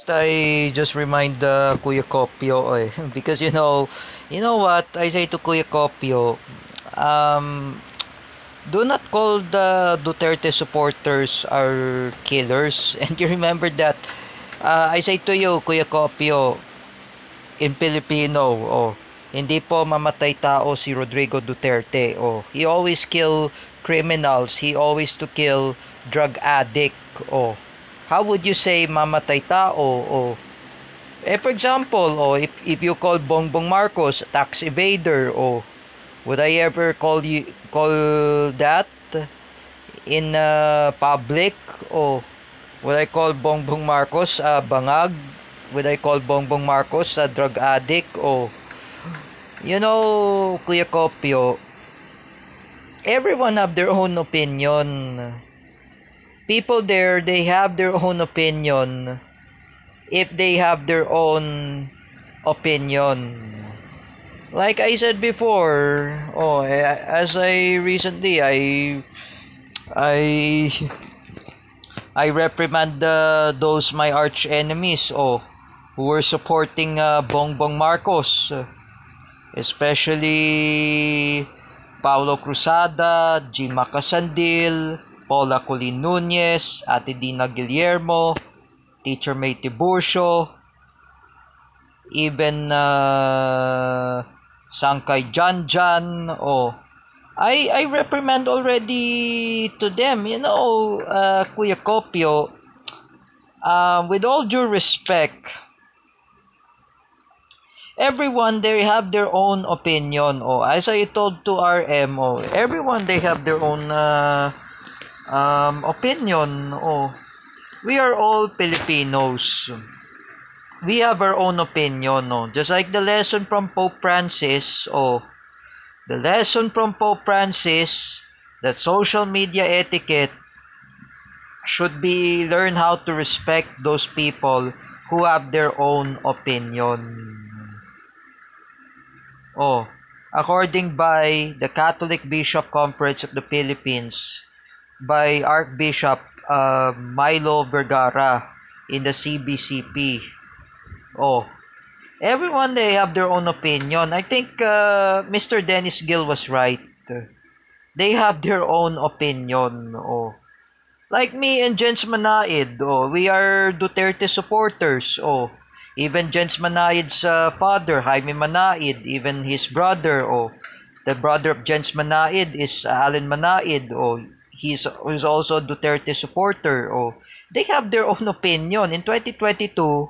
I just remind Kuya Kopio because you know what I say to Kuya Kopio, do not call the Duterte supporters are killers. And you remember that I say to you, Kuya Kopio, in Filipino, hindi po mamatay tao si Rodrigo Duterte. He always kill criminals. He always to kill drug addict. How would you say mamatay tao? For example, if you call Bongbong Marcos a tax evader, would I ever call that in public? Would I call Bongbong Marcos a bangag? Would I call Bongbong Marcos a drug addict? Kuya Kopio, everyone have their own opinion. People there, they have their own opinion. If they have their own opinion. Like I said before, as I recently, I I reprimand those my arch enemies, who were supporting Bongbong Marcos, especially Paulo Cruzada, G. Macasandil, Paula Colin Nunez, Ate Dina Guillermo, Teacher May Tiburcio, even Sangkay Janjan. I reprimand already to them, Kuya Kopio, with all due respect, everyone they have their own opinion. As I told to RM, everyone they have their own opinion. We are all Filipinos. We have our own opinion. Just like the lesson from Pope Francis. The lesson from Pope Francis that social media etiquette should be learn how to respect those people who have their own opinion. According by the Catholic Bishop Conference of the Philippines, by Archbishop Milo Vergara in the CBCP. Everyone they have their own opinion. I think Mr. Dennis Gill was right. They have their own opinion. Like me and Jens Manaid, we are Duterte supporters. Even Jens Manaid's father, Jaime Manaid, even his brother, the brother of Jens Manaid is Alan Manaid. He's also a Duterte supporter. They have their own opinion. In 2022,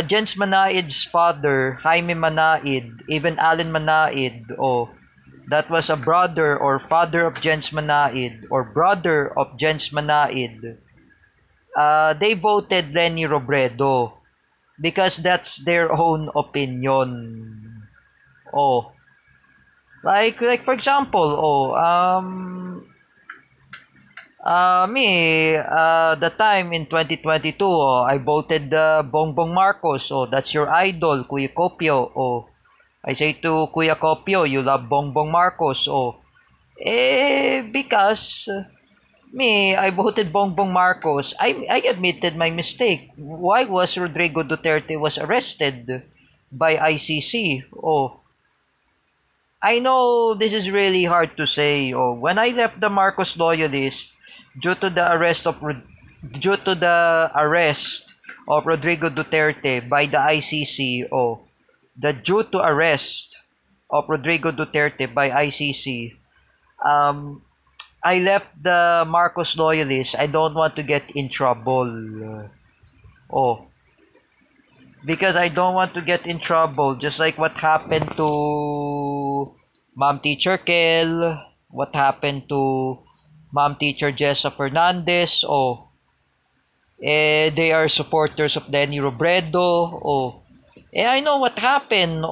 Jens Manaid's father, Jaime Manaid, even Alan Manaid, that was a brother or father of Jens Manaid or brother of Jens Manaid. They voted Lenny Robredo because that's their own opinion. Like for example, the time in 2022, I voted Bongbong Marcos. That's your idol, Kuya Kopio. I say to Kuya Kopio, you love Bongbong Marcos. Because I voted Bongbong Marcos. I admitted my mistake. Why was Rodrigo Duterte was arrested by ICC? I know this is really hard to say. When I left the Marcos loyalists, due to the arrest of Rodrigo Duterte by the ICC, the due to arrest of Rodrigo Duterte by ICC, I left the Marcos loyalists. I don't want to get in trouble. Because I don't want to get in trouble, just like what happened to Ma'am Teacher Kel, what happened to Ma'am Teacher Jessa Fernandez. They are supporters of Lenny Robredo. I know what happened.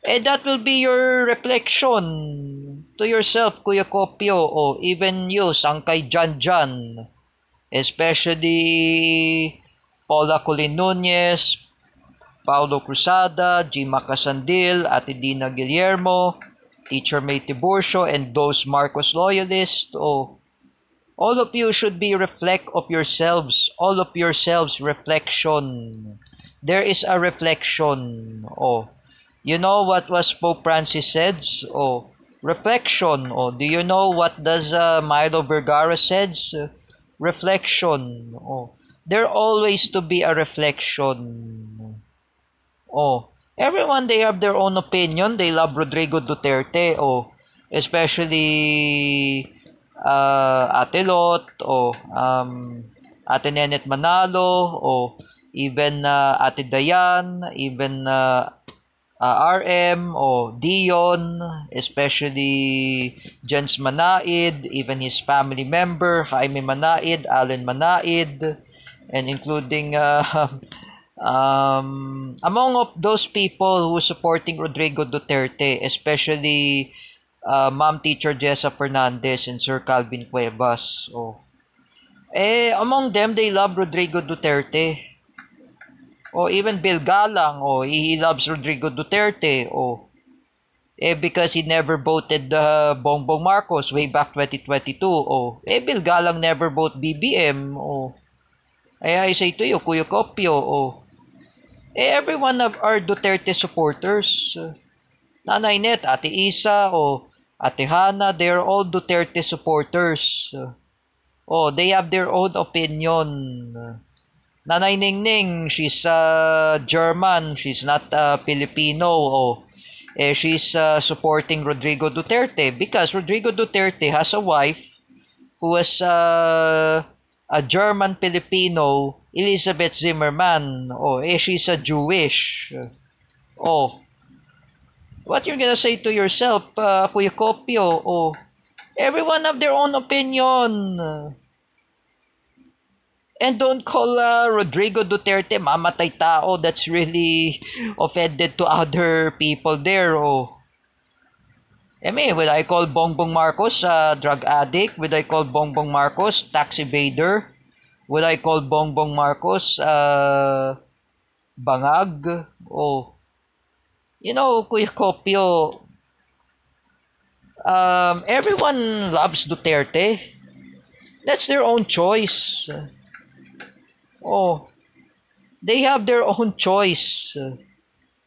That will be your reflection to yourself, Kuya Kopio. Even you, Sangkay Janjan. Especially Paula Colin Nunez, Paulo Cruzada, G. Macasandil, Ate Dina Guillermo, Teacher May Tiburcio, and those Marcos loyalists. All of you should be reflect of yourselves. All of yourselves reflection. There is a reflection. Oh, you know what was Pope Francis said? Oh, reflection. Oh, do you know what does Milo Vergara says? Reflection. Oh, there always to be a reflection. Oh, everyone they have their own opinion. They love Rodrigo Duterte. Oh, especially Ate Lot o Ate Nenet Manalo o even Ate Dayan, even RM o Dion, especially Jens Manaid, even his family member Jaime Manaid, Allen Manaid, and including among of those people who supporting Rodrigo Duterte, especially Ma'am Teacher Jessa Fernandez and Sir Calvin Cuevas. Oh. Among them, they love Rodrigo Duterte. O even Bill Galang, he loves Rodrigo Duterte. Because he never voted Bongbong Marcos way back 2022. Bill Galang never vote BBM. I say to you, Kuya Kopio. Every one of our Duterte supporters. Nanay Net, Ate Isa, Ate Hana, they're all Duterte supporters. They have their own opinion. Nanay Ningning, she's German, she's not Filipino. She's supporting Rodrigo Duterte because Rodrigo Duterte has a wife who was a German Filipino, Elizabeth Zimmerman. She's a Jewish. What you're gonna say to yourself, Kuya Kopio? Everyone have their own opinion. And don't call Rodrigo Duterte mamatay tao. That's really offended to other people there. Will I call Bongbong Marcos drug addict? Will I call Bongbong Marcos tax evader? Will I call Bongbong Marcos bangag? You know, Kuya Kopio, everyone loves Duterte. That's their own choice. They have their own choice.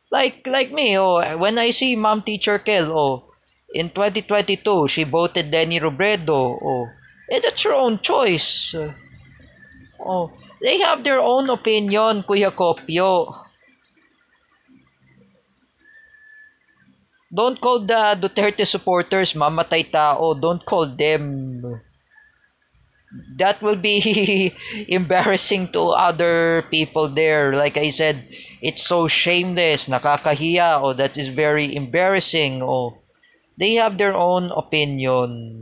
Like me, when I see Ma'am Teacher Kel, in 2022, she voted Denny Robredo. That's her own choice. They have their own opinion, Kuya Kopio. Don't call the Duterte supporters mamatay tao. Don't call them. That will be embarrassing to other people there. Like I said, it's so shameless, nakakahiya. That is very embarrassing. They have their own opinion.